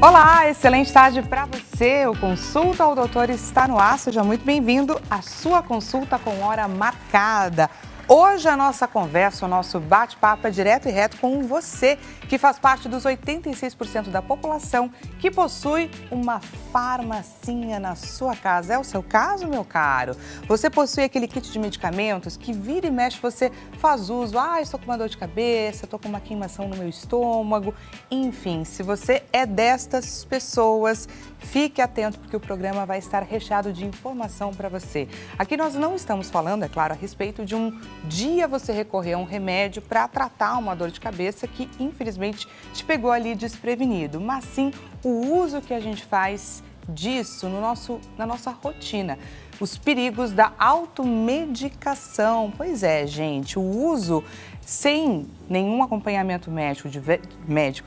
Olá, excelente tarde para você. O Consulta ao Doutor está no ar. Seja muito bem-vindo à sua consulta com hora marcada. Hoje a nossa conversa, o nosso bate-papo é direto e reto com você, que faz parte dos 86% da população que possui uma farmacinha na sua casa. É o seu caso, meu caro? Você possui aquele kit de medicamentos que vira e mexe, você faz uso. Estou com uma dor de cabeça, estou com uma queimação no meu estômago. Enfim, se você é destas pessoas, fique atento porque o programa vai estar recheado de informação para você. Aqui nós não estamos falando, é claro, a respeito de um dia você recorrer a um remédio para tratar uma dor de cabeça que infelizmente te pegou ali desprevenido, mas sim o uso que a gente faz disso na nossa rotina. Os perigos da automedicação. Pois é, gente, o uso sem nenhum acompanhamento médico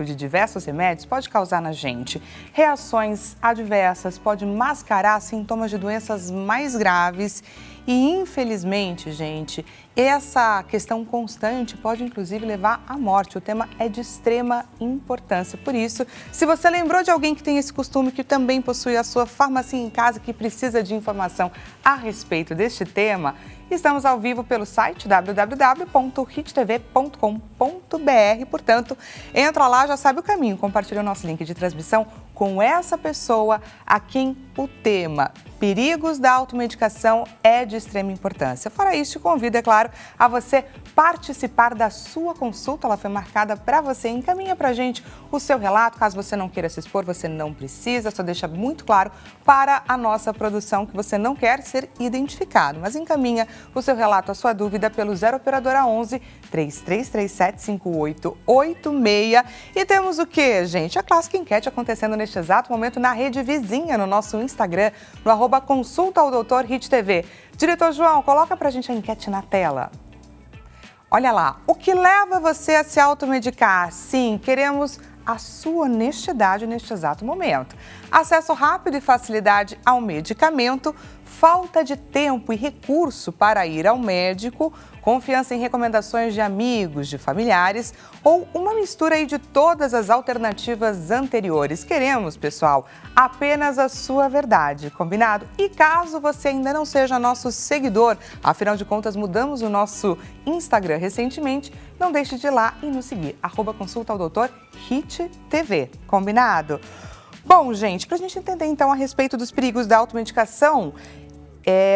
de diversos remédios pode causar na gente reações adversas, pode mascarar sintomas de doenças mais graves e, infelizmente, gente, essa questão constante pode, inclusive, levar à morte. O tema é de extrema importância. Por isso, se você lembrou de alguém que tem esse costume, que também possui a sua farmácia em casa, que precisa de informação a respeito deste tema, estamos ao vivo pelo site www.hittv.com.br. Portanto, entra lá, já sabe o caminho. Compartilha o nosso link de transmissão com essa pessoa a quem o tema perigos da automedicação é de extrema importância. Fora isso, te convido, é claro, a você participar da sua consulta. Ela foi marcada para você. Encaminha para a gente o seu relato. Caso você não queira se expor, você não precisa. Só deixa muito claro para a nossa produção que você não quer ser identificado. Mas encaminha o seu relato, a sua dúvida pelo 0 Operadora 11 3337 5886. E temos o quê, gente? A clássica enquete acontecendo neste exato momento na rede vizinha, no nosso Instagram, no @Consulta ao Doutor Hit TV. Diretor João, coloca pra gente a enquete na tela. Olha lá, o que leva você a se automedicar? Sim, queremos a sua honestidade neste exato momento. Acesso rápido e facilidade ao medicamento, falta de tempo e recurso para ir ao médico, confiança em recomendações de amigos, de familiares ou uma mistura aí de todas as alternativas anteriores. Queremos, pessoal, apenas a sua verdade, combinado? E caso você ainda não seja nosso seguidor, afinal de contas mudamos o nosso Instagram recentemente, não deixe de ir lá e nos seguir, @Consulta ao Doutor Hit TV, combinado? Bom, gente, para a gente entender então a respeito dos perigos da automedicação,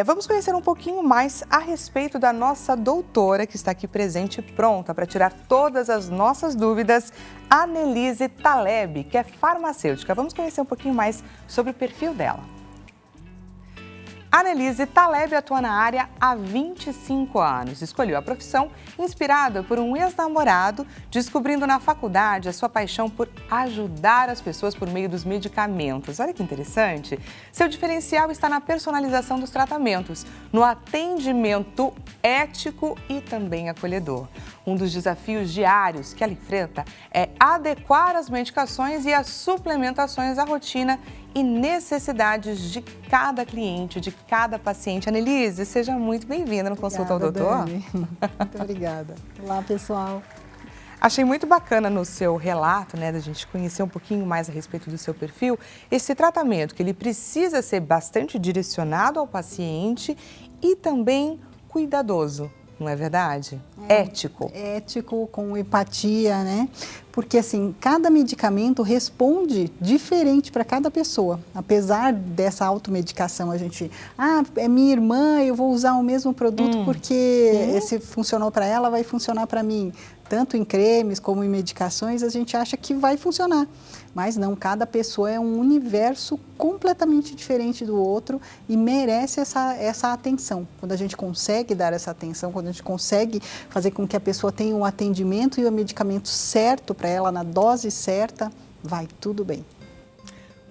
vamos conhecer um pouquinho mais a respeito da nossa doutora que está aqui presente e pronta para tirar todas as nossas dúvidas, Anelise Taleb, que é farmacêutica. Vamos conhecer um pouquinho mais sobre o perfil dela. Anelise Taleb atua na área há 25 anos. Escolheu a profissão inspirada por um ex-namorado, descobrindo na faculdade a sua paixão por ajudar as pessoas por meio dos medicamentos. Olha que interessante! Seu diferencial está na personalização dos tratamentos, no atendimento ético e também acolhedor. Um dos desafios diários que ela enfrenta é adequar as medicações e as suplementações à rotina e necessidades de cada cliente, de cada paciente. Anelise, seja muito bem-vinda no Consulta ao Doutor. Dani. Muito obrigada. Olá, pessoal. Achei muito bacana no seu relato, da gente conhecer um pouquinho mais a respeito do seu perfil, esse tratamento que ele precisa ser bastante direcionado ao paciente e também cuidadoso. Não é verdade? Ético. Ético, com empatia, né? Porque, assim, cada medicamento responde diferente para cada pessoa. Apesar dessa automedicação, a gente... é minha irmã, eu vou usar o mesmo produto porque esse funcionou para ela, vai funcionar para mim. Tanto em cremes como em medicações, a gente acha que vai funcionar. Mas não, cada pessoa é um universo completamente diferente do outro e merece essa atenção. Quando a gente consegue dar essa atenção, quando a gente consegue fazer com que a pessoa tenha um atendimento e o medicamento certo para ela, na dose certa, vai tudo bem.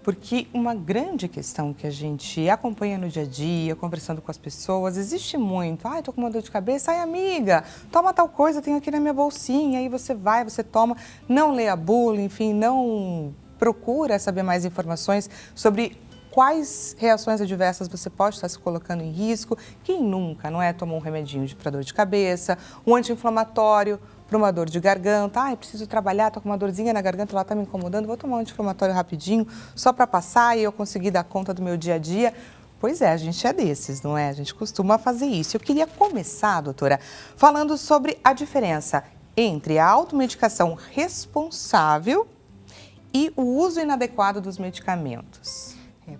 Porque uma grande questão que a gente acompanha no dia a dia, conversando com as pessoas, existe muito. Tô com uma dor de cabeça, amiga, toma tal coisa, tenho aqui na minha bolsinha. Aí você vai, você toma, não lê a bula, enfim, não procura saber mais informações sobre quais reações adversas você pode estar se colocando em risco. Quem nunca, não é? Tomou um remedinho para dor de cabeça, um anti-inflamatório, para uma dor de garganta. Eu preciso trabalhar, estou com uma dorzinha na garganta, ela está me incomodando, vou tomar um anti-inflamatório rapidinho, só para passar e eu conseguir dar conta do meu dia a dia. Pois é, a gente é desses, não é? A gente costuma fazer isso. Eu queria começar, doutora, falando sobre a diferença entre a automedicação responsável e o uso inadequado dos medicamentos.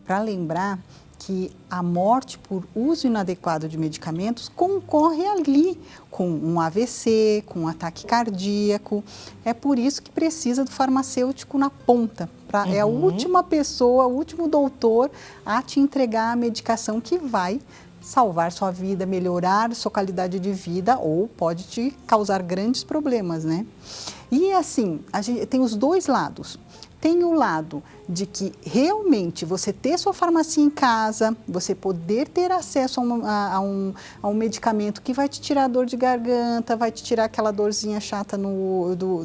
Para lembrar que a morte por uso inadequado de medicamentos concorre ali com um AVC, com um ataque cardíaco. É por isso que precisa do farmacêutico na ponta. É a última pessoa, o último doutor a te entregar a medicação que vai salvar sua vida, melhorar sua qualidade de vida ou pode te causar grandes problemas, né? E assim, a gente tem os dois lados. Tem o lado de que realmente você ter sua farmácia em casa, você poder ter acesso a um medicamento que vai te tirar a dor de garganta, vai te tirar aquela dorzinha chata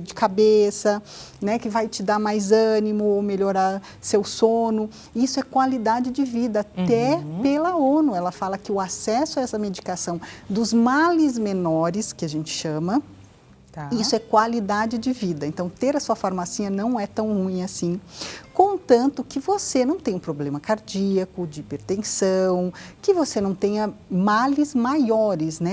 de cabeça, né, que vai te dar mais ânimo ou melhorar seu sono. Isso é qualidade de vida, até pela ONU. Ela fala que o acesso a essa medicação dos males menores, que a gente chama, isso é qualidade de vida. Então, ter a sua farmacinha não é tão ruim assim, contanto que você não tenha um problema cardíaco, de hipertensão, que você não tenha males maiores, né?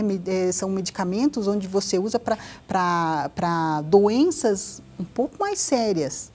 São medicamentos onde você usa para doenças um pouco mais sérias.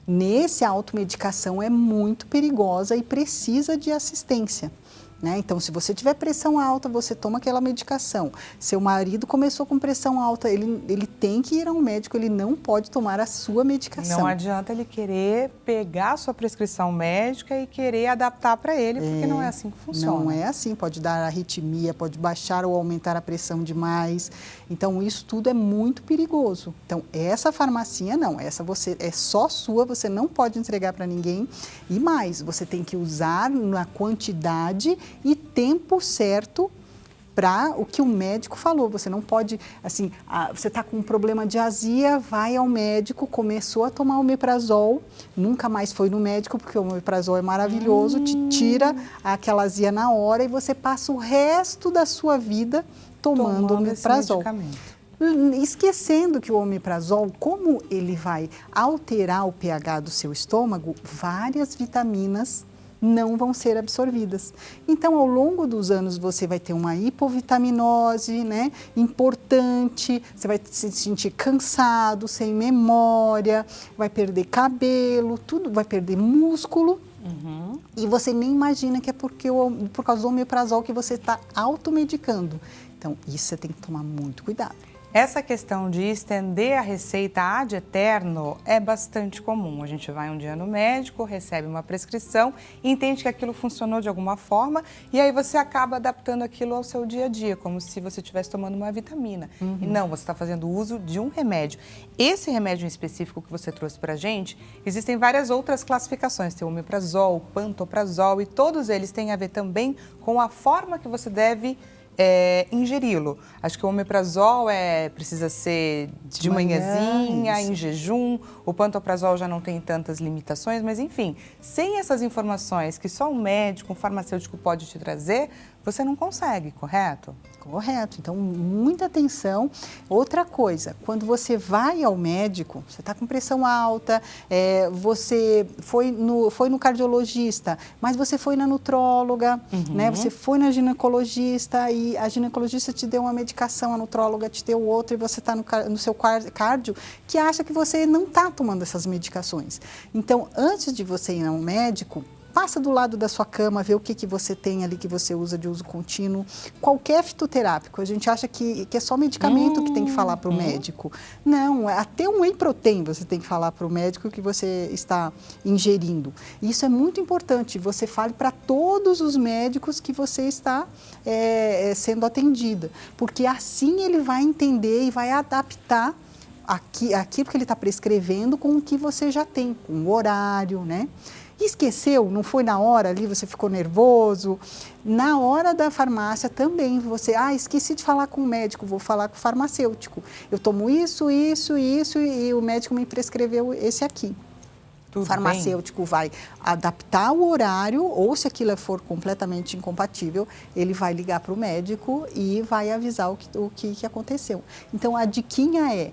Nesse, a automedicação é muito perigosa e precisa de assistência. Né? Então, se você tiver pressão alta, você toma aquela medicação. Seu marido começou com pressão alta, ele tem que ir ao médico, ele não pode tomar a sua medicação. Não adianta ele querer pegar a sua prescrição médica e querer adaptar para ele, porque não é assim que funciona. Não é assim, pode dar arritmia, pode baixar ou aumentar a pressão demais. Então, isso tudo é muito perigoso. Então, essa farmacinha não, essa é só sua, você não pode entregar para ninguém. E mais, você tem que usar na quantidade e tempo certo para o que o médico falou. Você não pode, assim, você está com um problema de azia, vai ao médico, começou a tomar omeprazol, nunca mais foi no médico, porque o omeprazol é maravilhoso, te tira aquela azia na hora e você passa o resto da sua vida tomando omeprazol. Esquecendo que o omeprazol, como ele vai alterar o pH do seu estômago, várias vitaminas não vão ser absorvidas. Então, ao longo dos anos, você vai ter uma hipovitaminose, né, importante, você vai se sentir cansado, sem memória, vai perder cabelo, tudo, vai perder músculo. E você nem imagina que é por causa do omeprazol que você está automedicando. Então, isso você tem que tomar muito cuidado. Essa questão de estender a receita ad eterno é bastante comum. A gente vai um dia no médico, recebe uma prescrição, entende que aquilo funcionou de alguma forma e aí você acaba adaptando aquilo ao seu dia a dia, como se você estivesse tomando uma vitamina. E não, você está fazendo uso de um remédio. Esse remédio em específico que você trouxe para a gente, existem várias outras classificações. Tem o omeprazol, o pantoprazol e todos eles têm a ver também com a forma que você deve ingeri-lo. Acho que o omeprazol precisa ser de manhãzinha, em jejum, o pantoprazol já não tem tantas limitações, mas enfim, sem essas informações que só um médico, um farmacêutico pode te trazer, você não consegue, correto? Correto. Então, muita atenção. Outra coisa, quando você vai ao médico, você está com pressão alta, você foi no cardiologista, mas você foi na nutróloga, né? Você foi na ginecologista e a ginecologista te deu uma medicação, a nutróloga te deu outra e você está no seu cardio que acha que você não está tomando essas medicações. Então, antes de você ir ao médico, passa do lado da sua cama, vê o que você tem ali que você usa de uso contínuo. Qualquer fitoterápico, a gente acha que é só medicamento que tem que falar para o médico. Não, até um whey protein você tem que falar para o médico que você está ingerindo. Isso é muito importante, você fale para todos os médicos que você está sendo atendida, porque assim ele vai entender e vai adaptar aquilo que ele está prescrevendo com o que você já tem, com o horário, né? Esqueceu, não foi na hora ali, você ficou nervoso. Na hora da farmácia também, você, esqueci de falar com o médico, vou falar com o farmacêutico. Eu tomo isso e o médico me prescreveu esse aqui. O farmacêutico vai adaptar o horário ou se aquilo for completamente incompatível, ele vai ligar para o médico e vai avisar o que aconteceu. Então, a diquinha é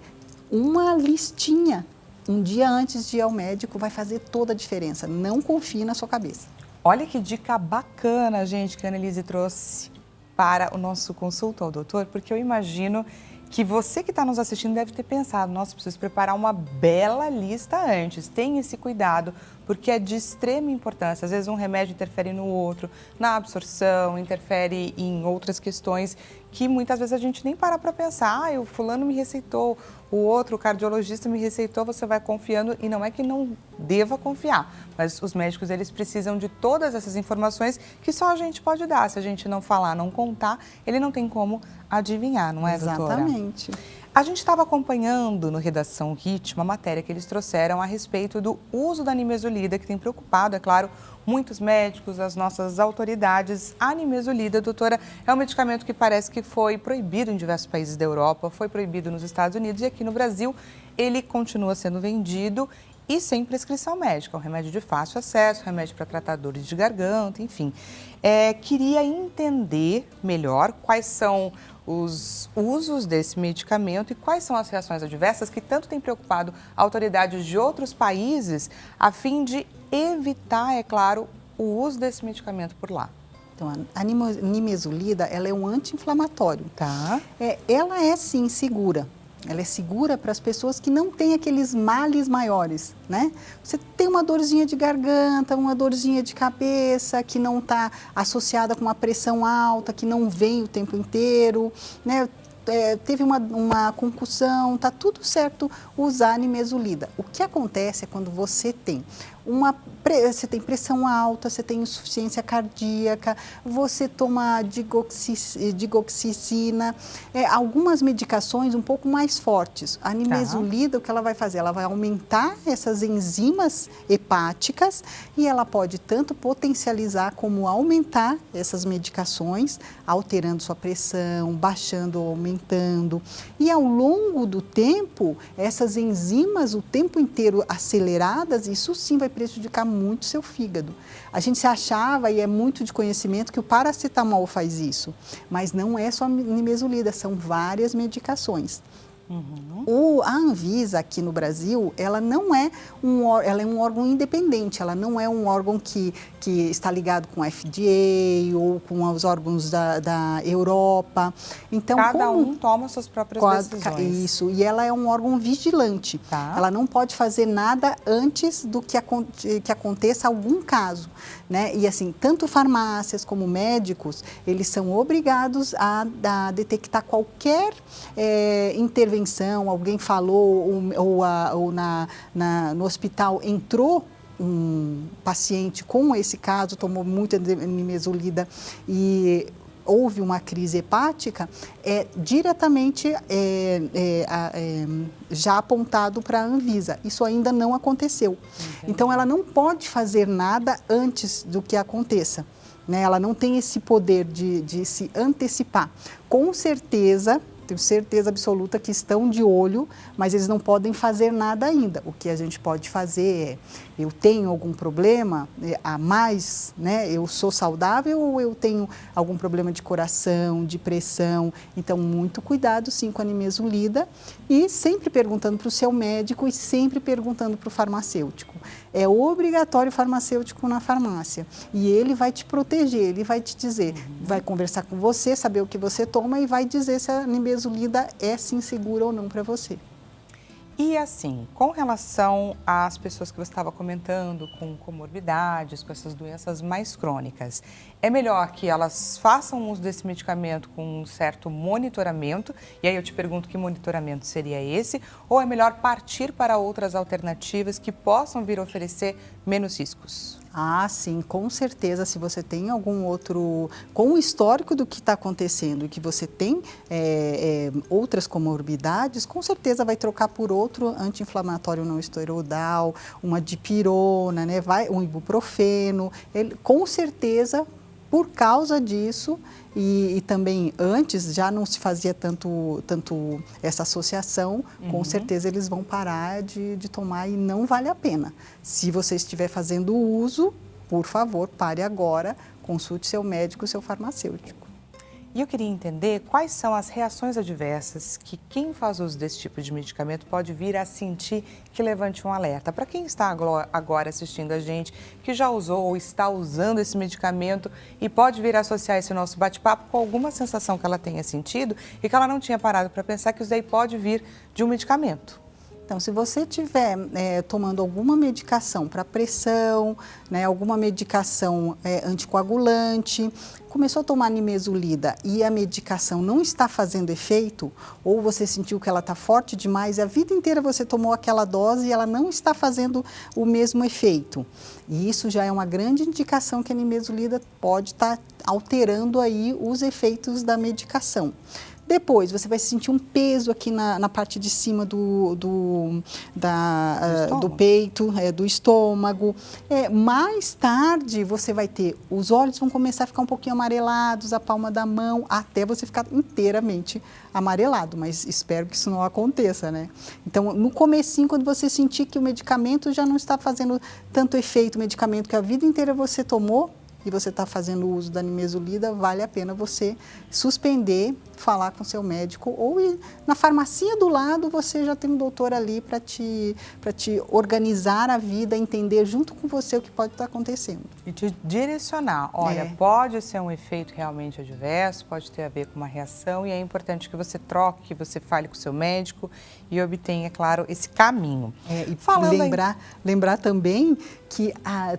uma listinha um dia antes de ir ao médico vai fazer toda a diferença. Não confie na sua cabeça. Olha que dica bacana, gente, que a Annelise trouxe para o nosso consulta ao doutor, porque eu imagino que você que está nos assistindo deve ter pensado, nossa, preciso preparar uma bela lista antes. Tenha esse cuidado, porque é de extrema importância. Às vezes um remédio interfere no outro, na absorção, interfere em outras questões que muitas vezes a gente nem para pensar. O fulano me receitou, o outro, o cardiologista me receitou, você vai confiando e não é que não deva confiar, mas os médicos eles precisam de todas essas informações que só a gente pode dar. Se a gente não falar, não contar, ele não tem como adivinhar, não é, doutora? Exatamente. A gente estava acompanhando no Redação HIT uma matéria que eles trouxeram a respeito do uso da nimesulida, que tem preocupado, é claro, muitos médicos, as nossas autoridades. A nimesulida, doutora, é um medicamento que parece que foi proibido em diversos países da Europa, foi proibido nos Estados Unidos e aqui no Brasil ele continua sendo vendido e sem prescrição médica. É um remédio de fácil acesso, remédio para tratar dores de garganta, enfim. Queria entender melhor quais são os usos desse medicamento e quais são as reações adversas que tanto têm preocupado autoridades de outros países a fim de evitar, é claro, o uso desse medicamento por lá. Então, a nimesulida, ela é um anti-inflamatório. Tá. Ela é, sim, segura. Ela é segura para as pessoas que não têm aqueles males maiores, né? Você tem uma dorzinha de garganta, uma dorzinha de cabeça, que não está associada com uma pressão alta, que não vem o tempo inteiro, né? Teve uma concussão, está tudo certo usar a nimesulida. O que acontece é quando você tem você tem pressão alta, você tem insuficiência cardíaca, você toma digoxicina, algumas medicações um pouco mais fortes. A nimesulida, o que ela vai fazer? Ela vai aumentar essas enzimas hepáticas e ela pode tanto potencializar como aumentar essas medicações, alterando sua pressão, baixando ou aumentando. E ao longo do tempo, essas enzimas o tempo inteiro aceleradas, isso sim vai prejudicar muito seu fígado. A gente se achava, e é muito de conhecimento, que o paracetamol faz isso, mas não é só a nimesulida, são várias medicações. A Anvisa aqui no Brasil, ela não é ela é um órgão independente, ela não é um órgão que está ligado com a FDA ou com os órgãos da Europa. Então, cada um toma suas próprias decisões. Isso, e ela é um órgão vigilante. Tá. Ela não pode fazer nada antes do que aconteça algum caso, né? E assim, tanto farmácias como médicos, eles são obrigados a detectar qualquer intervenção, alguém falou ou no hospital entrou um paciente com esse caso, tomou muita nimesulida e houve uma crise hepática, diretamente já apontado para a Anvisa. Isso ainda não aconteceu. Entendi. Então, ela não pode fazer nada antes do que aconteça, né? Ela não tem esse poder de se antecipar. Com certeza, tenho certeza absoluta que estão de olho, mas eles não podem fazer nada ainda. O que a gente pode fazer eu tenho algum problema a mais, né? Eu sou saudável ou eu tenho algum problema de coração, de pressão? Então, muito cuidado sim com a nimesulida e sempre perguntando para o seu médico e sempre perguntando para o farmacêutico. É obrigatório farmacêutico na farmácia e ele vai te proteger, ele vai te dizer, vai conversar com você, saber o que você toma e vai dizer se a nimesulida é sim segura ou não para você. E assim, com relação às pessoas que você estava comentando, com comorbidades, com essas doenças mais crônicas, é melhor que elas façam uso desse medicamento com um certo monitoramento, e aí eu te pergunto que monitoramento seria esse, ou é melhor partir para outras alternativas que possam vir a oferecer menos riscos? Ah, sim, com certeza, se você tem algum outro, com o histórico do que está acontecendo e que você tem outras comorbidades, com certeza vai trocar por outro anti-inflamatório não esteroidal, uma dipirona, né, um ibuprofeno, com certeza, por causa disso, e também antes já não se fazia tanto essa associação, com certeza eles vão parar de tomar e não vale a pena. Se você estiver fazendo uso, por favor, pare agora, consulte seu médico, seu farmacêutico. E eu queria entender quais são as reações adversas que quem faz uso desse tipo de medicamento pode vir a sentir que levante um alerta. Para quem está agora assistindo a gente, que já usou ou está usando esse medicamento e pode vir a associar esse nosso bate-papo com alguma sensação que ela tenha sentido e que ela não tinha parado para pensar que isso daí pode vir de um medicamento. Então, se você estiver tomando alguma medicação para pressão, alguma medicação anticoagulante, começou a tomar nimesulida e a medicação não está fazendo efeito, ou você sentiu que ela está forte demais, e a vida inteira você tomou aquela dose e ela não está fazendo o mesmo efeito. E isso já é uma grande indicação que a nimesulida pode estar alterando aí os efeitos da medicação. Depois, você vai sentir um peso aqui na parte de cima do peito, do estômago. Mais tarde, você vai ter, os olhos vão começar a ficar um pouquinho amarelados, a palma da mão, até você ficar inteiramente amarelado, mas espero que isso não aconteça, né? Então, no comecinho, quando você sentir que o medicamento já não está fazendo tanto efeito, o medicamento que a vida inteira você tomou, e você está fazendo uso da nimesulida, vale a pena você suspender, falar com seu médico, ou ir na farmacia do lado, você já tem um doutor ali para te organizar a vida, entender junto com você o que pode estar acontecendo. E te direcionar, olha, pode ser um efeito realmente adverso, pode ter a ver com uma reação, e é importante que você troque, que você fale com o seu médico e obtenha, claro, esse caminho. E lembrar também que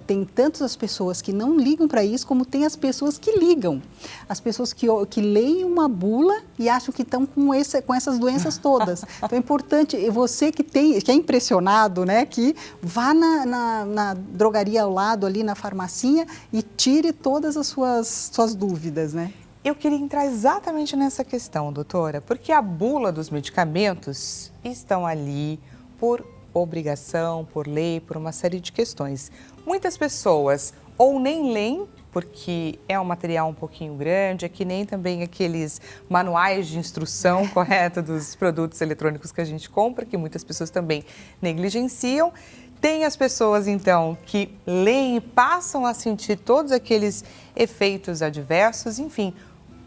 tem tantas as pessoas que não ligam para isso, como tem as pessoas que ligam. As pessoas que leem uma bula e acham que estão com essas doenças todas. Então é importante, você que é impressionado, né, que vá na drogaria ao lado, ali na farmacinha, e tire todas as suas dúvidas, né? Eu queria entrar exatamente nessa questão, doutora, porque a bula dos medicamentos estão ali por obrigação, por lei, por uma série de questões. Muitas pessoas ou nem leem, porque é um material um pouquinho grande, é que nem também aqueles manuais de instrução, correto, dos produtos eletrônicos que a gente compra, que muitas pessoas também negligenciam. Tem as pessoas, então, que leem e passam a sentir todos aqueles efeitos adversos, enfim.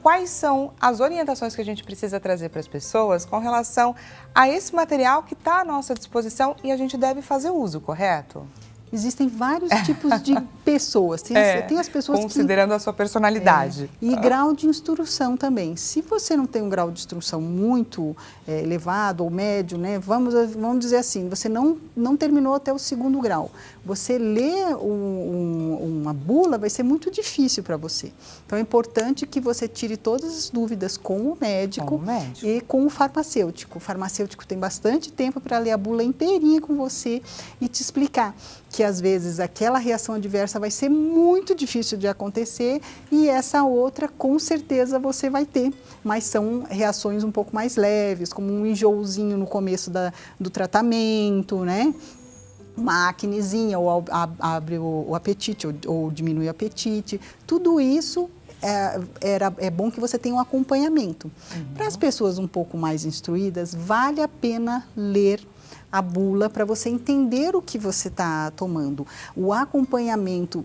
Quais são as orientações que a gente precisa trazer para as pessoas com relação a esse material que está à nossa disposição e a gente deve fazer uso, correto? Existem vários tipos de pessoas. Tem as pessoas considerando a sua personalidade. E grau de instrução também. Se você não tem um grau de instrução muito elevado ou médio, né, vamos dizer assim, você não terminou até o 2º grau. Você ler uma bula vai ser muito difícil para você. Então é importante que você tire todas as dúvidas com o médico e com o farmacêutico. O farmacêutico tem bastante tempo para ler a bula inteirinha com você e te explicar que às vezes aquela reação adversa vai ser muito difícil de acontecer e essa outra com certeza você vai ter, mas são reações um pouco mais leves, como um enjoozinho no começo do tratamento, né? Uma acnezinha, ou abre o apetite, ou diminui o apetite, tudo isso é bom que você tenha um acompanhamento. Para as pessoas um pouco mais instruídas, vale a pena ler a bula para você entender o que você está tomando. O acompanhamento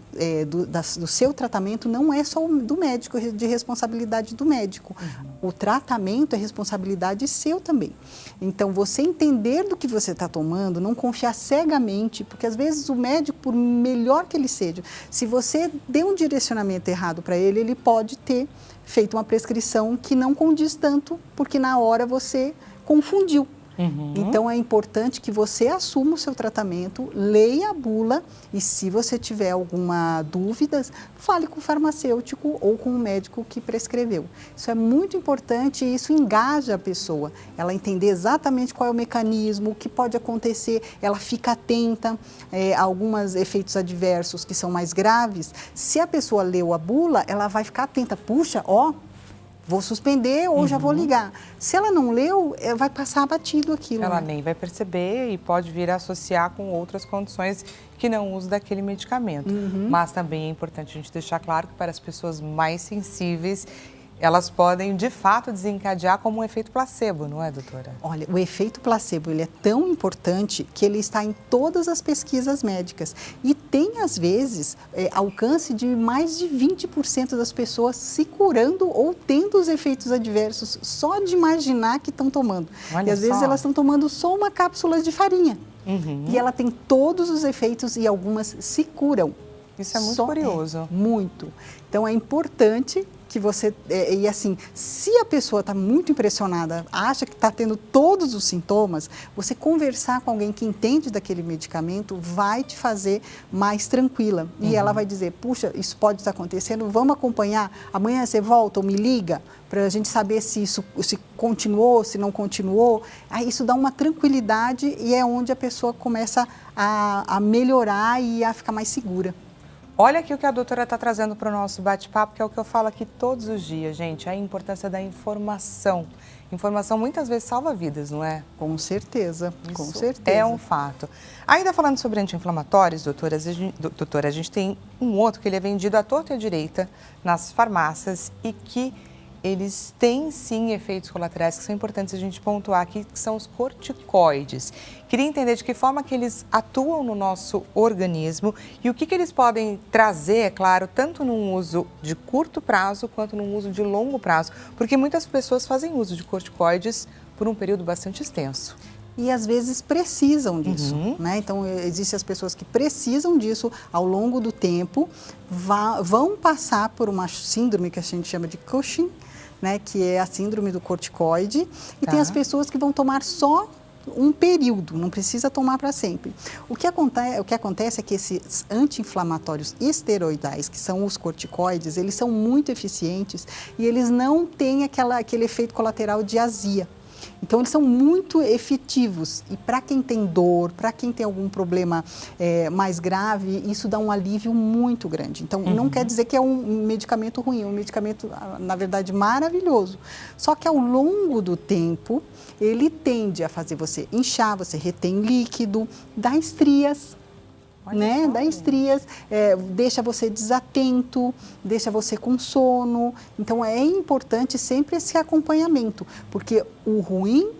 do seu tratamento não é só do médico, é de responsabilidade do médico. O tratamento é responsabilidade seu também. Então, você entender do que você está tomando, não confiar cegamente, porque às vezes o médico, por melhor que ele seja, se você der um direcionamento errado para ele, ele pode ter feito uma prescrição que não condiz tanto, porque na hora você confundiu. Então, é importante que você assuma o seu tratamento, leia a bula e, se você tiver alguma dúvida, fale com o farmacêutico ou com o médico que prescreveu. Isso é muito importante e isso engaja a pessoa. Ela entender exatamente qual é o mecanismo, o que pode acontecer, ela fica atenta a alguns efeitos adversos que são mais graves. Se a pessoa leu a bula, ela vai ficar atenta. Puxa, vou suspender ou já vou ligar. Se ela não leu, vai passar batido aquilo. Ela nem vai perceber e pode vir a associar com outras condições que não usam daquele medicamento. Mas também é importante a gente deixar claro que para as pessoas mais sensíveis, elas podem, de fato, desencadear como um efeito placebo, não é, doutora? Olha, o efeito placebo ele é tão importante que ele está em todas as pesquisas médicas e tem, às vezes, alcance de mais de 20% das pessoas se curando ou tendo os efeitos adversos só de imaginar que estão tomando. Olha e às vezes só. elas estão tomando só uma cápsula de farinha. Uhum. E ela tem todos os efeitos e algumas se curam. Isso é muito curioso. Muito. Então é importante que você, e assim, se a pessoa está muito impressionada, acha que está tendo todos os sintomas, você conversar com alguém que entende daquele medicamento vai te fazer mais tranquila. E ela vai dizer, puxa, isso pode estar acontecendo, vamos acompanhar, amanhã você volta ou me liga, para a gente saber se isso se continuou, se não continuou. Aí isso dá uma tranquilidade e é onde a pessoa começa a melhorar e a ficar mais segura. Olha aqui o que a doutora está trazendo para o nosso bate-papo, que é o que eu falo aqui todos os dias, gente, a importância da informação. Informação muitas vezes salva vidas, não é? Com certeza, Isso com certeza. é um fato. Ainda falando sobre anti-inflamatórios, doutora, a gente tem um outro que ele é vendido à torta e à direita nas farmácias e que eles têm sim efeitos colaterais que são importantes a gente pontuar aqui, que são os corticoides. Queria entender de que forma que eles atuam no nosso organismo e o que eles podem trazer, é claro, tanto num uso de curto prazo quanto num uso de longo prazo, porque muitas pessoas fazem uso de corticoides por um período bastante extenso. E às vezes precisam disso, né? Então, existem as pessoas que precisam disso ao longo do tempo, vão passar por uma síndrome que a gente chama de Cushing, né? Que é a síndrome do corticoide, e tem as pessoas que vão tomar só um período, não precisa tomar para sempre. O que acontece é que esses anti-inflamatórios esteroidais, que são os corticoides, eles são muito eficientes e eles não têm aquele efeito colateral de azia. Então, eles são muito efetivos e para quem tem dor, para quem tem algum problema mais grave, isso dá um alívio muito grande. Então, não quer dizer que é um medicamento ruim, é um medicamento, na verdade, maravilhoso. Só que ao longo do tempo, ele tende a fazer você inchar, você retém líquido, dá estrias. Né? Dá estrias, deixa você desatento, deixa você com sono. Então, é importante sempre esse acompanhamento, porque o ruim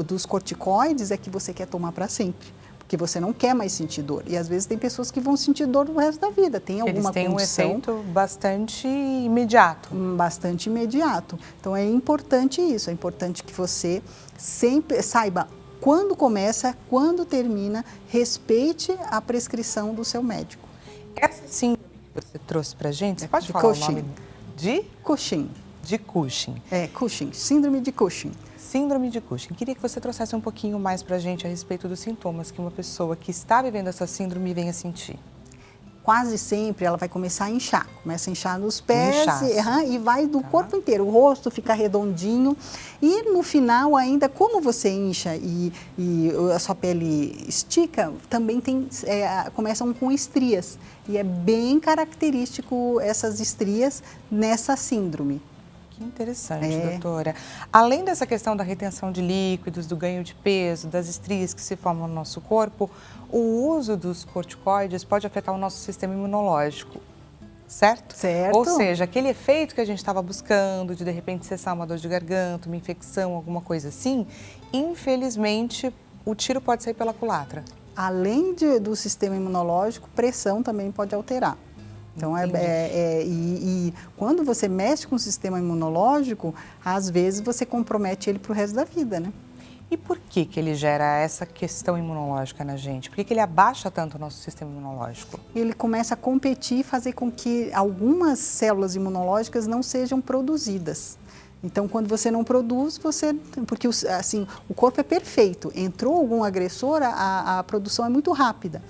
dos corticoides é que você quer tomar para sempre, porque você não quer mais sentir dor. E, às vezes, tem pessoas que vão sentir dor no resto da vida. Tem alguma condição... Eles têm um efeito bastante imediato. Bastante imediato. Então, é importante isso, é importante que você sempre saiba quando começa, quando termina, respeite a prescrição do seu médico. Essa síndrome que você trouxe para a gente, você pode falar o nome? De? Cushing. De Cushing. Cushing, síndrome de Cushing. Síndrome de Cushing. Queria que você trouxesse um pouquinho mais para a gente a respeito dos sintomas que uma pessoa que está vivendo essa síndrome venha sentir. Quase sempre ela vai começar a inchar, começa a inchar nos pés e vai do corpo inteiro, o rosto fica redondinho e no final ainda, como você incha e a sua pele estica, também começam com estrias e é bem característico essas estrias nessa síndrome. Que interessante, doutora. Além dessa questão da retenção de líquidos, do ganho de peso, das estrias que se formam no nosso corpo, o uso dos corticoides pode afetar o nosso sistema imunológico, certo? Certo. Ou seja, aquele efeito que a gente estava buscando de repente cessar uma dor de garganta, uma infecção, alguma coisa assim, infelizmente o tiro pode sair pela culatra. Além do sistema imunológico, pressão também pode alterar. Então, e quando você mexe com o sistema imunológico, às vezes você compromete ele para o resto da vida, né? E por que ele gera essa questão imunológica na gente? Por que ele abaixa tanto o nosso sistema imunológico? Ele começa a competir e fazer com que algumas células imunológicas não sejam produzidas. Então, quando você não produz, porque assim, o corpo é perfeito, entrou algum agressor, a produção é muito rápida.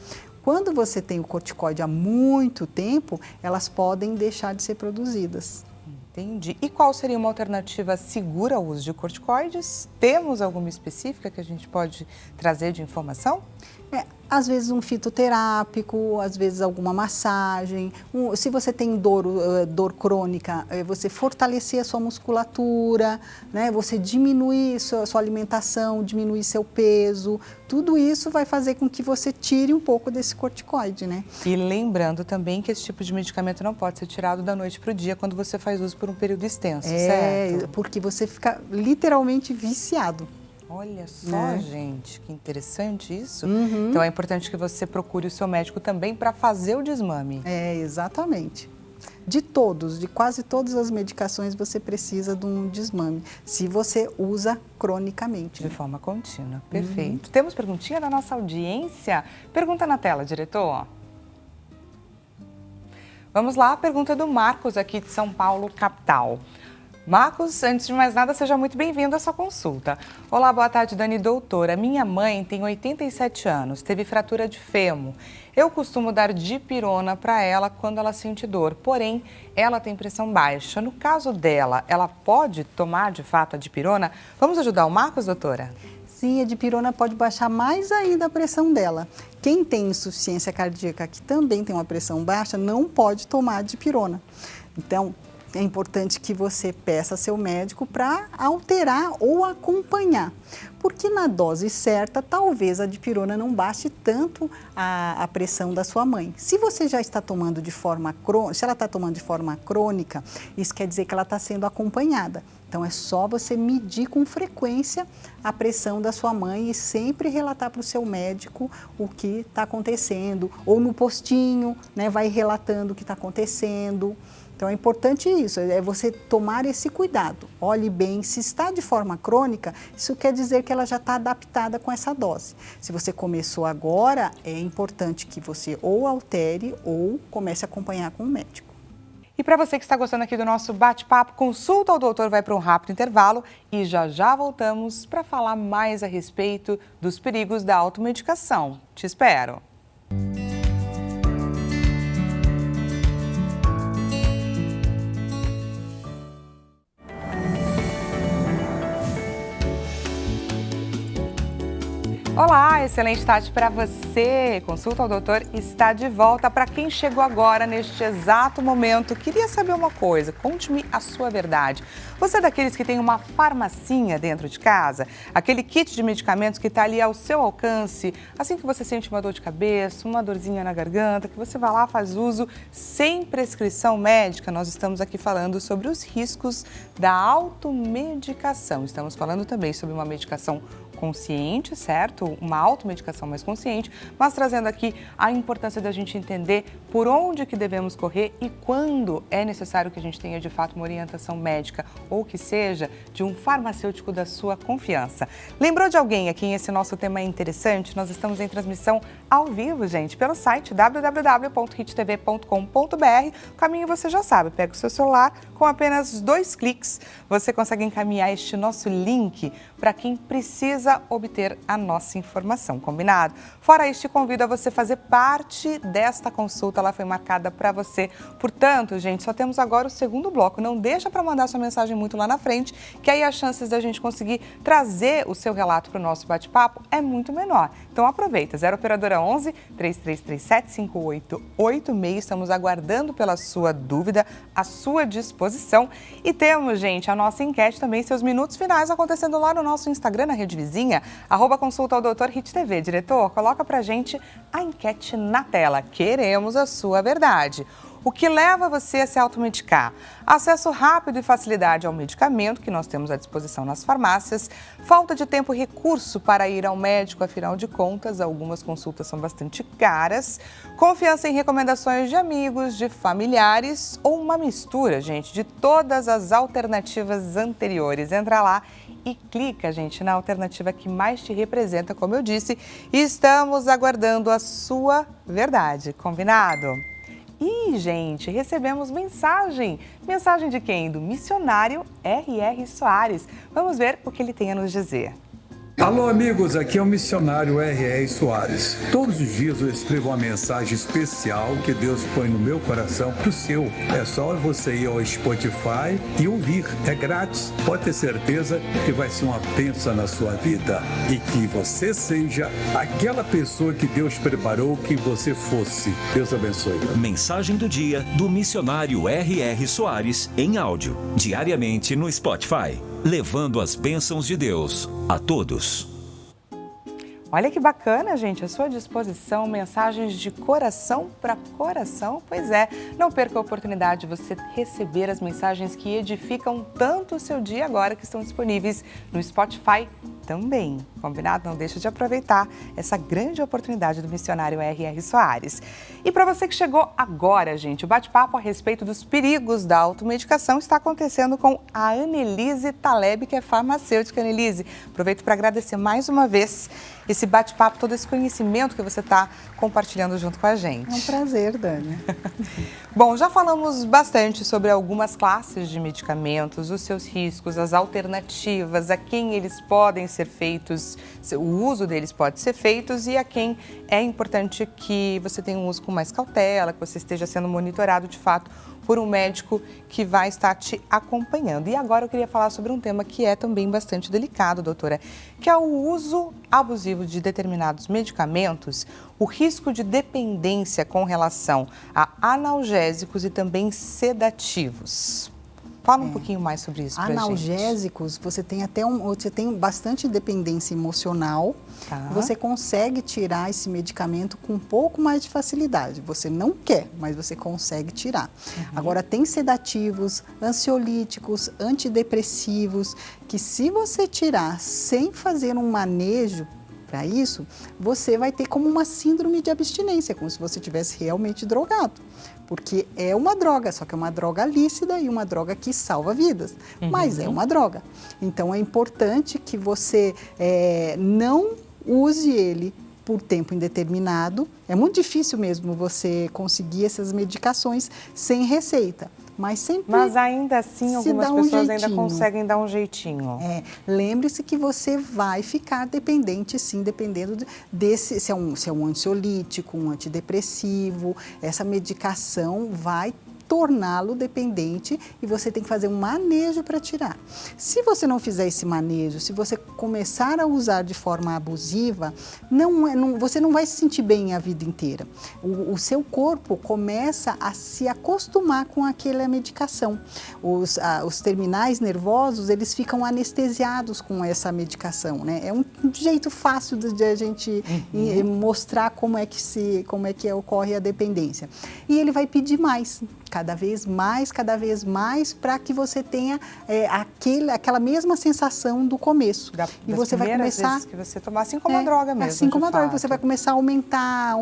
Quando você tem o corticoide há muito tempo, elas podem deixar de ser produzidas. Entendi. E qual seria uma alternativa segura ao uso de corticoides? Temos alguma específica que a gente pode trazer de informação? Às vezes um fitoterápico, às vezes alguma massagem. Se você tem dor crônica, você fortalecer a sua musculatura, né? Você diminuir sua alimentação, diminuir seu peso. Tudo isso vai fazer com que você tire um pouco desse corticoide, né? E lembrando também que esse tipo de medicamento não pode ser tirado da noite para o dia quando você faz uso por um período extenso, certo? Porque você fica literalmente viciado. Olha só, gente, que interessante isso. Então é importante que você procure o seu médico também para fazer o desmame. Exatamente. De quase todas as medicações você precisa de um desmame, se você usa cronicamente. De forma contínua, perfeito. Temos perguntinha da nossa audiência? Pergunta na tela, diretor. Vamos lá, a pergunta do Marcos aqui de São Paulo, capital. Marcos, antes de mais nada, seja muito bem-vindo à sua consulta. Olá, boa tarde, Dani doutora. Minha mãe tem 87 anos, teve fratura de fêmur. Eu costumo dar dipirona para ela quando ela sente dor, porém, ela tem pressão baixa. No caso dela, ela pode tomar de fato a dipirona? Vamos ajudar o Marcos, doutora? Sim, a dipirona pode baixar mais ainda a pressão dela. Quem tem insuficiência cardíaca, que também tem uma pressão baixa, não pode tomar dipirona. Então, é importante que você peça ao seu médico para alterar ou acompanhar. Porque na dose certa, talvez a dipirona não baixe tanto a pressão da sua mãe. Se você já está tomando de forma crônica, se ela está tomando de forma crônica, isso quer dizer que ela está sendo acompanhada. Então é só você medir com frequência a pressão da sua mãe e sempre relatar para o seu médico o que está acontecendo. Ou no postinho, né, vai relatando o que está acontecendo. Então é importante isso, é você tomar esse cuidado. Olhe bem, se está de forma crônica, isso quer dizer que ela já está adaptada com essa dose. Se você começou agora, é importante que você ou altere ou comece a acompanhar com o médico. E para você que está gostando aqui do nosso bate-papo, consulta ao doutor, vai para um rápido intervalo e já voltamos para falar mais a respeito dos perigos da automedicação. Te espero! Olá, excelente tarde para você. Consulta ao doutor está de volta. Para quem chegou agora, neste exato momento, queria saber uma coisa, conte-me a sua verdade. Você é daqueles que tem uma farmacinha dentro de casa? Aquele kit de medicamentos que está ali ao seu alcance, assim que você sente uma dor de cabeça, uma dorzinha na garganta, que você vai lá, faz uso sem prescrição médica. Nós estamos aqui falando sobre os riscos da automedicação. Estamos falando também sobre uma medicação consciente, certo? Uma automedicação mais consciente, mas trazendo aqui a importância da gente entender por onde que devemos correr e quando é necessário que a gente tenha de fato uma orientação médica ou que seja de um farmacêutico da sua confiança. Lembrou de alguém a quem esse nosso tema é interessante? Nós estamos em transmissão ao vivo, gente, pelo site www.hittv.com.br. O caminho você já sabe, pega o seu celular, com apenas 2 cliques, você consegue encaminhar este nosso link para quem precisa obter a nossa informação, combinado? Fora isso, te convido a você fazer parte desta consulta, ela foi marcada para você. Portanto, gente, só temos agora o segundo bloco. Não deixa para mandar sua mensagem muito lá na frente, que aí as chances da gente conseguir trazer o seu relato para o nosso bate-papo é muito menor. Então aproveita, 0 operadora 11 3337 5886. Estamos aguardando pela sua dúvida, à sua disposição. E temos, gente, a nossa enquete também, seus minutos finais acontecendo lá no nosso Instagram, na Rede Vizinha, @consulta ao doutor HitTV. Diretor, coloca pra gente a enquete na tela. Queremos a sua verdade. O que leva você a se automedicar? Acesso rápido e facilidade ao medicamento que nós temos à disposição nas farmácias, falta de tempo e recurso para ir ao médico, afinal de contas, algumas consultas são bastante caras, confiança em recomendações de amigos, de familiares ou uma mistura, gente, de todas as alternativas anteriores. Entra lá e clica, gente, na alternativa que mais te representa, como eu disse, e estamos aguardando a sua verdade, combinado? E, gente, recebemos mensagem. Mensagem de quem? Do missionário R.R. Soares. Vamos ver o que ele tem a nos dizer. Alô, amigos, aqui é o missionário R.R. Soares. Todos os dias eu escrevo uma mensagem especial que Deus põe no meu coração pro seu. É só você ir ao Spotify e ouvir. É grátis. Pode ter certeza que vai ser uma bênção na sua vida e que você seja aquela pessoa que Deus preparou que você fosse. Deus abençoe. Mensagem do dia do missionário R.R. Soares em áudio, diariamente no Spotify, levando as bênçãos de Deus a todos. Olha que bacana, gente, à sua disposição, mensagens de coração para coração. Pois é, não perca a oportunidade de você receber as mensagens que edificam tanto o seu dia agora, que estão disponíveis no Spotify também. Combinado? Não deixa de aproveitar essa grande oportunidade do missionário R.R. Soares. E para você que chegou agora, gente, o bate-papo a respeito dos perigos da automedicação está acontecendo com a Annelise Taleb, que é farmacêutica. Annelise, aproveito para agradecer mais uma vez esse bate-papo, todo esse conhecimento que você está compartilhando junto com a gente. É um prazer, Dani. Bom, já falamos bastante sobre algumas classes de medicamentos, os seus riscos, as alternativas, a quem eles podem ser feitos, o uso deles pode ser feito e a quem é importante que você tenha um uso com mais cautela, que você esteja sendo monitorado de fato por um médico que vai estar te acompanhando. E agora eu queria falar sobre um tema que é também bastante delicado, doutora, que é o uso abusivo de determinados medicamentos, o risco de dependência com relação a analgésicos e também sedativos. Fala um pouquinho mais sobre isso pra gente. Analgésicos, você tem você tem bastante dependência emocional. Tá. Você consegue tirar esse medicamento com um pouco mais de facilidade. Você não quer, mas você consegue tirar. Agora, tem sedativos, ansiolíticos, antidepressivos, que se você tirar sem fazer um manejo para isso, você vai ter como uma síndrome de abstinência, como se você tivesse realmente drogado. Porque é uma droga, só que é uma droga lícita e uma droga que salva vidas, mas é uma droga. Então é importante que você não use ele por tempo indeterminado. É muito difícil mesmo você conseguir essas medicações sem receita. Mas ainda assim, algumas pessoas ainda conseguem dar um jeitinho. Lembre-se que você vai ficar dependente, sim, dependendo se é um ansiolítico, um antidepressivo. Essa medicação vai torná-lo dependente e você tem que fazer um manejo para tirar. Se você não fizer esse manejo, se você começar a usar de forma abusiva, você não vai se sentir bem a vida inteira. O seu corpo começa a se acostumar com aquela medicação. Os terminais nervosos, eles ficam anestesiados com essa medicação, né? É um jeito fácil de a gente mostrar como é que ocorre a dependência. E ele vai pedir mais, cada vez mais, para que você tenha aquela mesma sensação do começo. E você vai começar vezes que você tomar, assim como a droga mesmo. Assim como a droga, você vai começar a aumentar.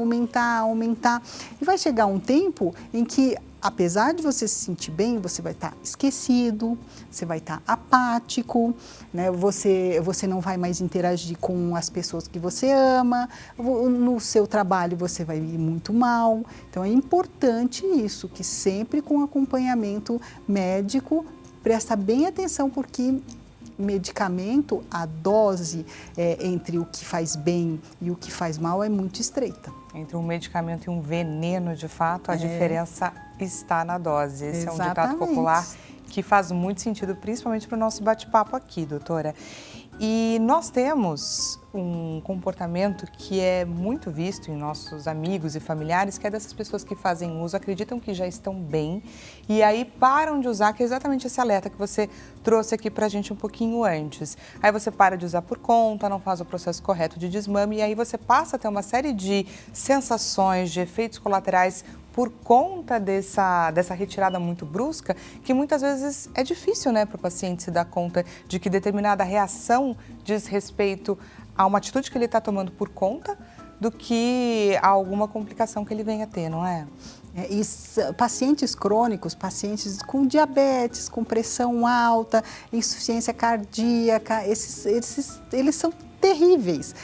E vai chegar um tempo em que, apesar de você se sentir bem, você vai estar esquecido, você vai estar apático, né? Você não vai mais interagir com as pessoas que você ama, no seu trabalho você vai ir muito mal. Então é importante isso, que sempre com acompanhamento médico, presta bem atenção, porque medicamento, a dose entre o que faz bem e o que faz mal é muito estreita. Entre um medicamento e um veneno, de fato, a diferença está na dose. Esse é um ditado popular que faz muito sentido, principalmente para o nosso bate-papo aqui, doutora. E nós temos um comportamento que é muito visto em nossos amigos e familiares, que é dessas pessoas que fazem uso, acreditam que já estão bem e aí param de usar, que é exatamente esse alerta que você trouxe aqui pra gente um pouquinho antes. Aí você para de usar por conta, não faz o processo correto de desmame e aí você passa a ter uma série de sensações, de efeitos colaterais por conta dessa retirada muito brusca, que muitas vezes é difícil, né, para o paciente se dar conta de que determinada reação diz respeito a uma atitude que ele está tomando por conta do que a alguma complicação que ele venha a ter, não é? Pacientes crônicos, pacientes com diabetes, com pressão alta, insuficiência cardíaca, eles são terríveis.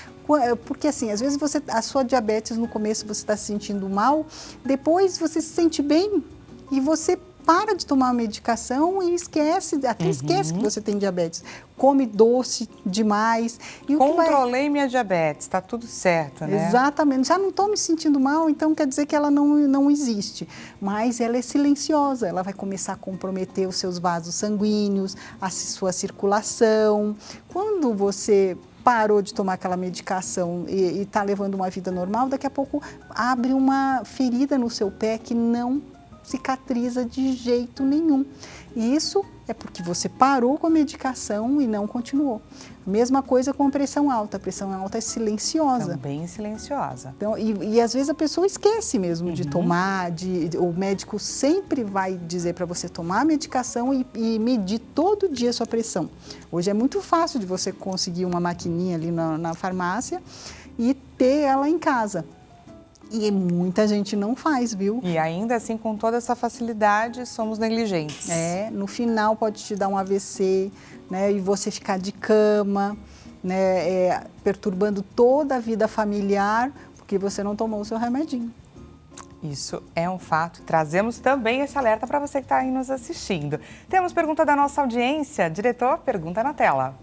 Porque assim, às vezes a sua diabetes no começo você está se sentindo mal, depois você se sente bem e você para de tomar a medicação e esquece, até esquece que você tem diabetes. Come doce demais. E controlei minha diabetes, está tudo certo, né? Exatamente. Já não estou me sentindo mal, então quer dizer que ela não existe. Mas ela é silenciosa, ela vai começar a comprometer os seus vasos sanguíneos, a sua circulação. Quando você parou de tomar aquela medicação e está levando uma vida normal, daqui a pouco abre uma ferida no seu pé que não cicatriza de jeito nenhum. E isso é porque você parou com a medicação e não continuou. Mesma coisa com a pressão alta. A pressão alta é silenciosa. Também silenciosa. Então, e às vezes a pessoa esquece mesmo de tomar, o médico sempre vai dizer para você tomar a medicação e medir todo dia a sua pressão. Hoje é muito fácil de você conseguir uma maquininha ali na farmácia e ter ela em casa. E muita gente não faz, viu? E ainda assim, com toda essa facilidade, somos negligentes. No final pode te dar um AVC, né? E você ficar de cama, né? Perturbando toda a vida familiar, porque você não tomou o seu remedinho. Isso é um fato. Trazemos também esse alerta para você que está aí nos assistindo. Temos pergunta da nossa audiência. Diretor, pergunta na tela.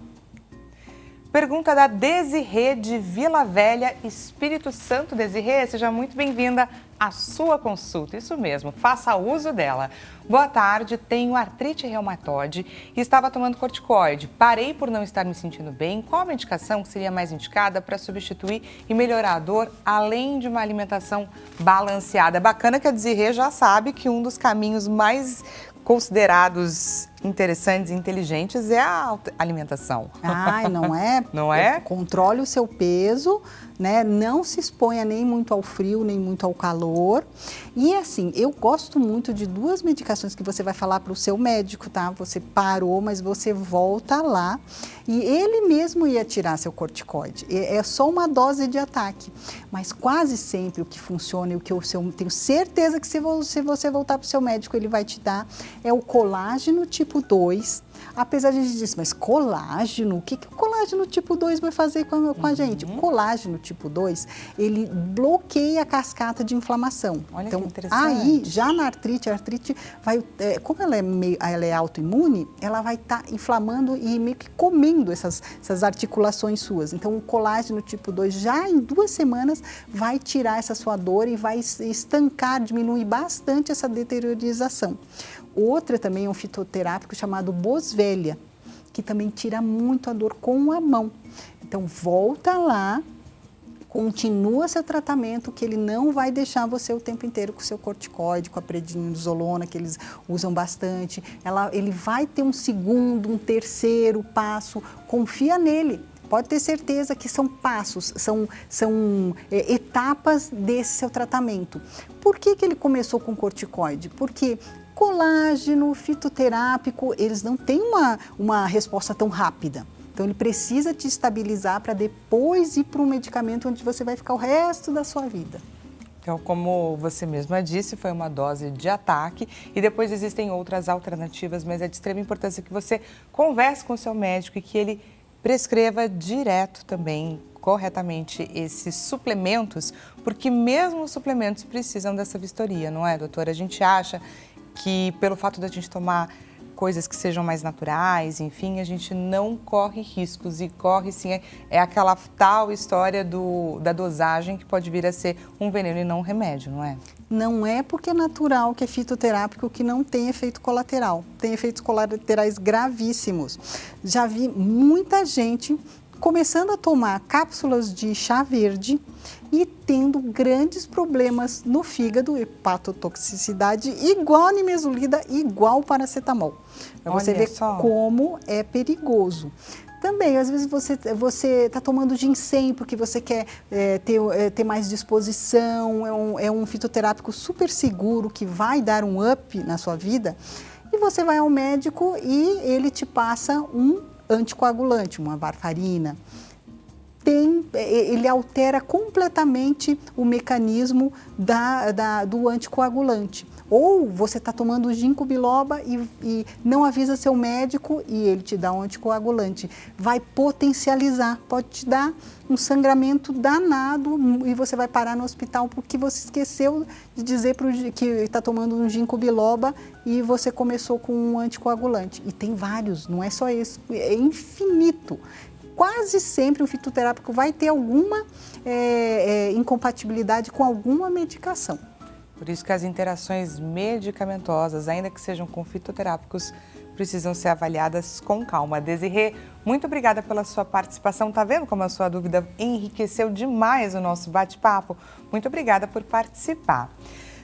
Pergunta da Desirê de Vila Velha, Espírito Santo. Desirê, seja muito bem-vinda à sua consulta. Isso mesmo, faça uso dela. Boa tarde, tenho artrite reumatoide e estava tomando corticoide. Parei por não estar me sentindo bem. Qual a medicação que seria mais indicada para substituir e melhorar a dor, além de uma alimentação balanceada? É bacana que a Desirê já sabe que um dos caminhos mais considerados interessantes e inteligentes é a alimentação. Não é? Não é? Controle o seu peso, né? Não se exponha nem muito ao frio, nem muito ao calor. E assim, eu gosto muito de duas medicações que você vai falar para o seu médico, tá? Você parou, mas você volta lá e ele mesmo ia tirar seu corticoide. É só uma dose de ataque. Mas quase sempre o que funciona e o que eu tenho certeza que se você voltar para o seu médico, ele vai te dar, é o colágeno tipo 2. Apesar de a gente dizer, mas colágeno? O que o colágeno tipo 2 vai fazer com a gente? O colágeno tipo 2, ele bloqueia a cascata de inflamação. Olha, então, que interessante. Aí, já na artrite, a artrite vai, como ela é autoimune, ela vai estar inflamando e meio que comendo essas articulações suas. Então, o colágeno tipo 2, já em 2 semanas, vai tirar essa sua dor e vai estancar, diminuir bastante essa deteriorização. Outra também é um fitoterápico chamado Boswellia, que também tira muito a dor com a mão. Então, volta lá, continua seu tratamento, que ele não vai deixar você o tempo inteiro com o seu corticoide, com a prednisolona, que eles usam bastante. Ele vai ter um segundo, um terceiro passo, confia nele. Pode ter certeza que são passos, são etapas desse seu tratamento. Por que ele começou com corticoide? Porque colágeno, fitoterápico, eles não têm uma resposta tão rápida. Então, ele precisa te estabilizar para depois ir para um medicamento onde você vai ficar o resto da sua vida. Então, como você mesma disse, foi uma dose de ataque e depois existem outras alternativas, mas é de extrema importância que você converse com o seu médico e que ele prescreva direto também, corretamente, esses suplementos, porque mesmo os suplementos precisam dessa vistoria, não é, doutora? A gente acha que pelo fato da gente tomar coisas que sejam mais naturais, enfim, a gente não corre riscos e corre sim, é aquela tal história da dosagem que pode vir a ser um veneno e não um remédio, não é? Não é porque é natural que é fitoterápico que não tem efeito colateral, tem efeitos colaterais gravíssimos. Já vi muita gente começando a tomar cápsulas de chá verde e tendo grandes problemas no fígado, hepatotoxicidade, igual a nimesulida, igual paracetamol. Para você ver como é perigoso. Também, às vezes você está tomando ginseng porque você quer ter mais disposição, é um fitoterápico super seguro que vai dar um up na sua vida, e você vai ao médico e ele te passa um anticoagulante, uma varfarina. ele altera completamente o mecanismo do anticoagulante. Ou você está tomando ginkgo biloba e não avisa seu médico e ele te dá um anticoagulante. Vai potencializar, pode te dar um sangramento danado e você vai parar no hospital porque você esqueceu de dizer que está tomando um ginkgo biloba e você começou com um anticoagulante. E tem vários, não é só esse, é infinito. Quase sempre o fitoterápico vai ter alguma incompatibilidade com alguma medicação. Por isso que as interações medicamentosas, ainda que sejam com fitoterápicos, precisam ser avaliadas com calma. Desirê, muito obrigada pela sua participação. Tá vendo como a sua dúvida enriqueceu demais o nosso bate-papo? Muito obrigada por participar.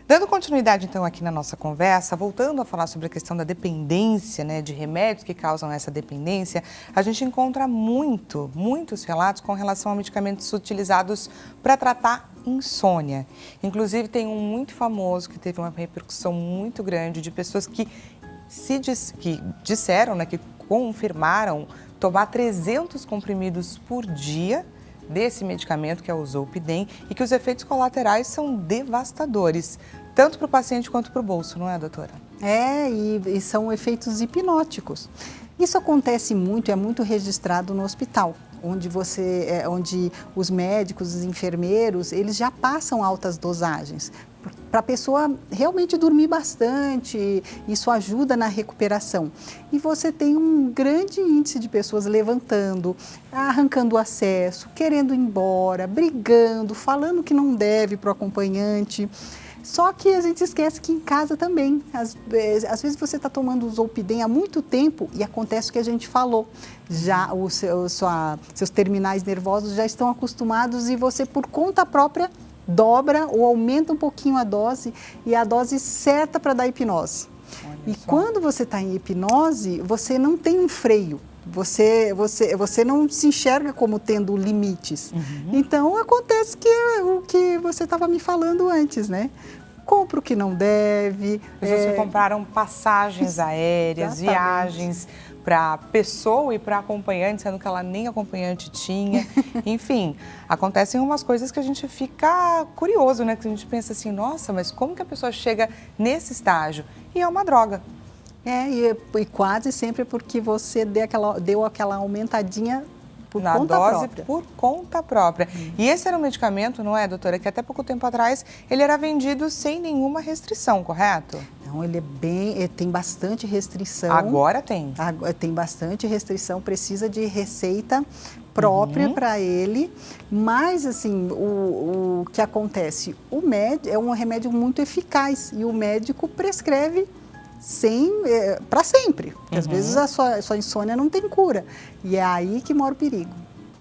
Dando continuidade, então, aqui na nossa conversa, voltando a falar sobre a questão da dependência, né, de remédios que causam essa dependência, a gente encontra muitos relatos com relação a medicamentos utilizados para tratar insônia. Inclusive, tem um muito famoso que teve uma repercussão muito grande de pessoas que disseram, né, que confirmaram tomar 300 comprimidos por dia desse medicamento, que é o Zolpidem, e que os efeitos colaterais são devastadores, tanto para o paciente quanto para o bolso, não é, doutora? E são efeitos hipnóticos. Isso acontece muito, é muito registrado no hospital, onde os médicos, os enfermeiros, eles já passam altas dosagens, para a pessoa realmente dormir bastante, isso ajuda na recuperação. E você tem um grande índice de pessoas levantando, arrancando o acesso, querendo ir embora, brigando, falando que não deve para o acompanhante. Só que a gente esquece que em casa também, às vezes você está tomando o Zolpidem há muito tempo e acontece o que a gente falou, já seus terminais nervosos já estão acostumados e você por conta própria dobra ou aumenta um pouquinho a dose e a dose certa para dar hipnose. E quando você está em hipnose, você não tem um freio. Você não se enxerga como tendo limites. Então, acontece que é o que você estava me falando antes, né? Compra o que não deve. Vocês compraram passagens aéreas, viagens para pessoa e para acompanhante, sendo que ela nem acompanhante tinha. Enfim, acontecem umas coisas que a gente fica curioso, né? Que a gente pensa assim, nossa, mas como que a pessoa chega nesse estágio? E é uma droga. E quase sempre porque você deu aquela aumentadinha por na conta dose própria. Por conta própria. E esse era um medicamento, não é, doutora? Que até pouco tempo atrás ele era vendido sem nenhuma restrição, correto? Não, ele tem bastante restrição. Agora tem. Tem bastante restrição, precisa de receita própria para ele, mas assim, o que acontece? É um remédio muito eficaz e o médico prescreve para sempre, porque às vezes a sua insônia não tem cura e é aí que mora o perigo.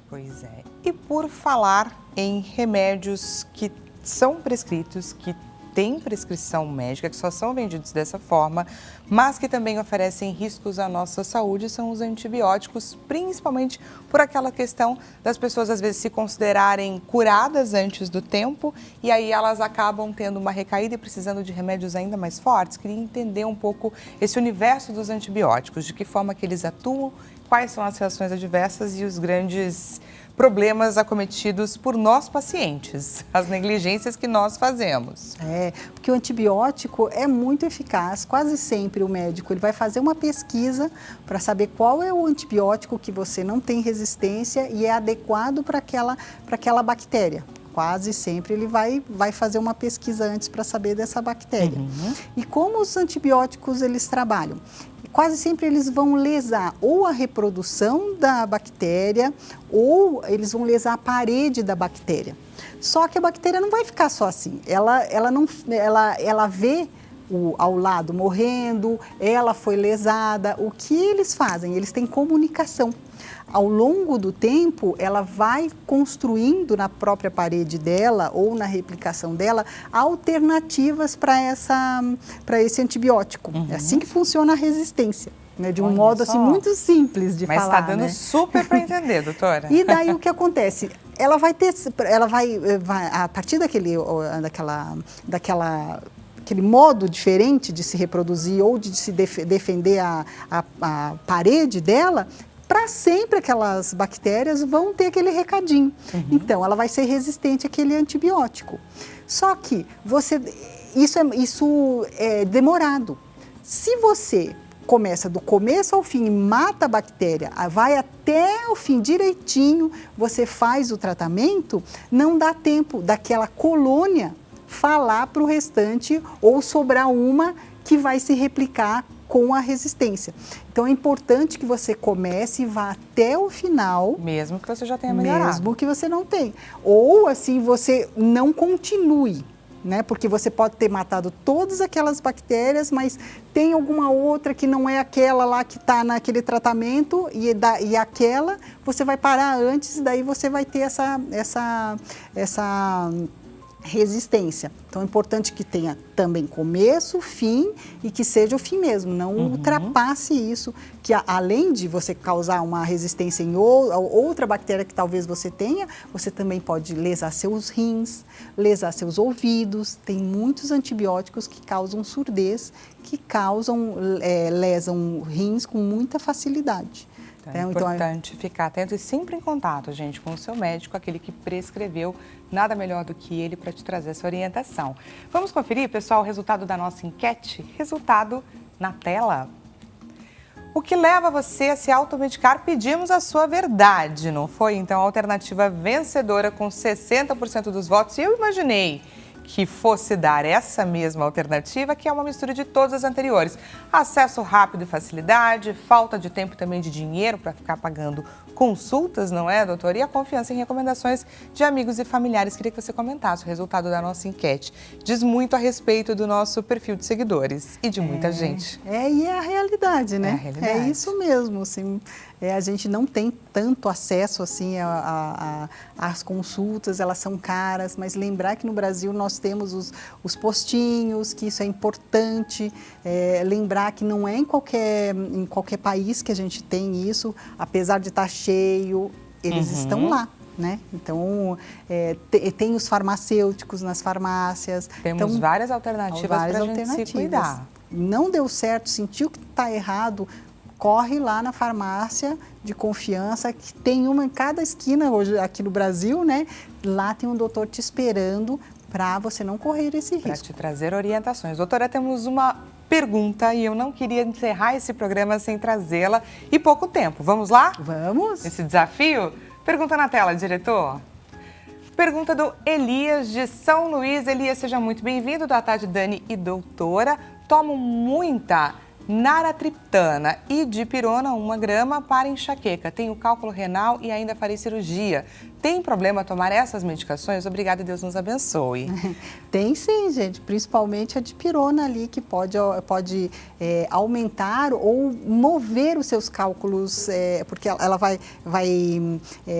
Pois é. E por falar em remédios que são prescritos, que têm prescrição médica, que só são vendidos dessa forma, mas que também oferecem riscos à nossa saúde, são os antibióticos, principalmente por aquela questão das pessoas às vezes se considerarem curadas antes do tempo e aí elas acabam tendo uma recaída e precisando de remédios ainda mais fortes. Queria entender um pouco esse universo dos antibióticos, de que forma que eles atuam, quais são as reações adversas e os grandes problemas acometidos por nós pacientes, as negligências que nós fazemos. Porque o antibiótico é muito eficaz, quase sempre o médico ele vai fazer uma pesquisa para saber qual é o antibiótico que você não tem resistência e é adequado para aquela bactéria. Quase sempre ele vai fazer uma pesquisa antes para saber dessa bactéria. E como os antibióticos eles trabalham? Quase sempre eles vão lesar ou a reprodução da bactéria ou eles vão lesar a parede da bactéria. Só que a bactéria não vai ficar só assim, ela vê ao lado morrendo, ela foi lesada. O que eles fazem? Eles têm comunicação. Ao longo do tempo, ela vai construindo na própria parede dela ou na replicação dela alternativas para esse antibiótico. É assim que funciona a resistência, né? De um modo assim, muito simples de falar. Mas está dando super para entender, doutora. E daí o que acontece? Ela vai a partir daquele modo diferente de se reproduzir ou de se defender a parede dela, para sempre aquelas bactérias vão ter aquele recadinho. Então, ela vai ser resistente àquele antibiótico. Só que isso é demorado. Se você começa do começo ao fim e mata a bactéria, vai até o fim direitinho, você faz o tratamento, não dá tempo daquela colônia falar para o restante ou sobrar uma que vai se replicar com a resistência. Então é importante que você comece e vá até o final. Mesmo que você já tenha melhorado. Mesmo que você não tenha. Ou assim, você não continue. Né? Porque você pode ter matado todas aquelas bactérias, mas tem alguma outra que não é aquela lá que está naquele tratamento e aquela você vai parar antes, daí você vai ter essa resistência. Então é importante que tenha também começo, fim e que seja o fim mesmo, não ultrapasse isso, que além de você causar uma resistência em outra bactéria que talvez você tenha, você também pode lesar seus rins, lesar seus ouvidos. Tem muitos antibióticos que causam surdez, que lesam rins com muita facilidade. É importante ficar atento e sempre em contato, gente, com o seu médico, aquele que prescreveu, nada melhor do que ele para te trazer essa orientação. Vamos conferir, pessoal, o resultado da nossa enquete? Resultado na tela. O que leva você a se automedicar? Pedimos a sua verdade, não foi? Então, a alternativa vencedora com 60% dos votos, e eu imaginei que fosse dar essa mesma alternativa, que é uma mistura de todas as anteriores. Acesso rápido e facilidade, falta de tempo e também de dinheiro para ficar pagando consultas, não é, doutor? E a confiança em recomendações de amigos e familiares. Queria que você comentasse o resultado da nossa enquete. Diz muito a respeito do nosso perfil de seguidores e de muita gente. E é a realidade, né? É a realidade. É isso mesmo, assim. A gente não tem tanto acesso assim às consultas, elas são caras, mas lembrar que no Brasil nós temos os postinhos, que isso é importante, lembrar que não é em qualquer país que a gente tem isso, apesar de estar cheio, eles estão lá. Né? Então, tem os farmacêuticos nas farmácias. Temos várias alternativas para a gente se cuidar. Não deu certo, sentiu que está errado, corre lá na farmácia de confiança, que tem uma em cada esquina hoje aqui no Brasil, né? Lá tem um doutor te esperando para você não correr esse risco. Para te trazer orientações. Doutora, temos uma pergunta e eu não queria encerrar esse programa sem trazê-la e pouco tempo. Vamos lá? Vamos. Esse desafio? Pergunta na tela, diretor. Pergunta do Elias de São Luís. Elias, seja muito bem-vindo. Boa tarde, Dani e doutora. Tomo muita naratriptana e dipirona, 1 grama, para enxaqueca. Tenho cálculo renal e ainda farei cirurgia. Tem problema tomar essas medicações? Obrigada e Deus nos abençoe. Tem sim, gente. Principalmente a dipirona ali, que pode aumentar ou mover os seus cálculos, porque ela vai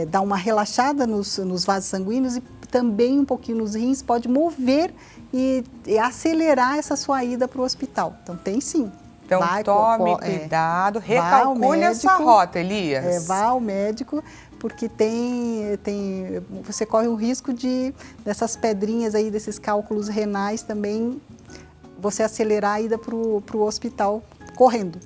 dar uma relaxada nos vasos sanguíneos e também um pouquinho nos rins, pode mover e acelerar essa sua ida para o hospital. Então, tem sim. Então, tome cuidado, recalcule a sua rota, Elias. Vá ao médico, porque você corre o risco dessas pedrinhas aí, desses cálculos renais também, você acelerar a ida para o hospital correndo.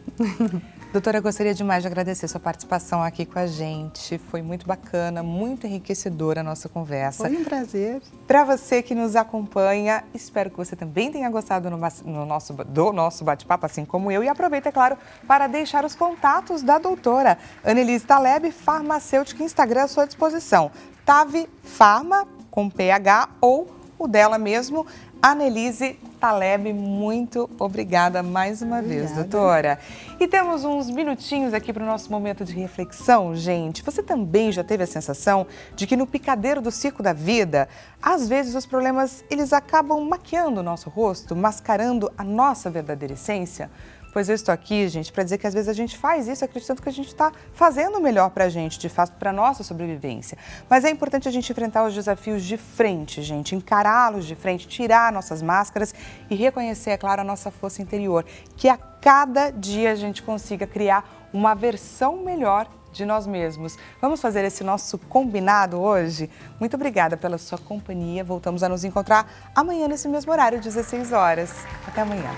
Doutora, eu gostaria demais de agradecer sua participação aqui com a gente. Foi muito bacana, muito enriquecedora a nossa conversa. Foi um prazer. Para você que nos acompanha, espero que você também tenha gostado do nosso bate-papo, assim como eu. E aproveita, é claro, para deixar os contatos da doutora Annelise Taleb, farmacêutica, Instagram à sua disposição. Tave Farma, com PH, ou o dela mesmo, Annelise Taleb. Muito obrigada mais uma vez, doutora. E temos uns minutinhos aqui para o nosso momento de reflexão, gente. Você também já teve a sensação de que no picadeiro do circo da vida, às vezes os problemas eles acabam maquiando o nosso rosto, mascarando a nossa verdadeira essência? Pois eu estou aqui, gente, para dizer que às vezes a gente faz isso acreditando que a gente está fazendo o melhor para a gente, de fato, para a nossa sobrevivência. Mas é importante a gente enfrentar os desafios de frente, gente, encará-los de frente, tirar nossas máscaras e reconhecer, é claro, a nossa força interior, que a cada dia a gente consiga criar uma versão melhor de nós mesmos. Vamos fazer esse nosso combinado hoje? Muito obrigada pela sua companhia. Voltamos a nos encontrar amanhã nesse mesmo horário, 16 horas. Até amanhã.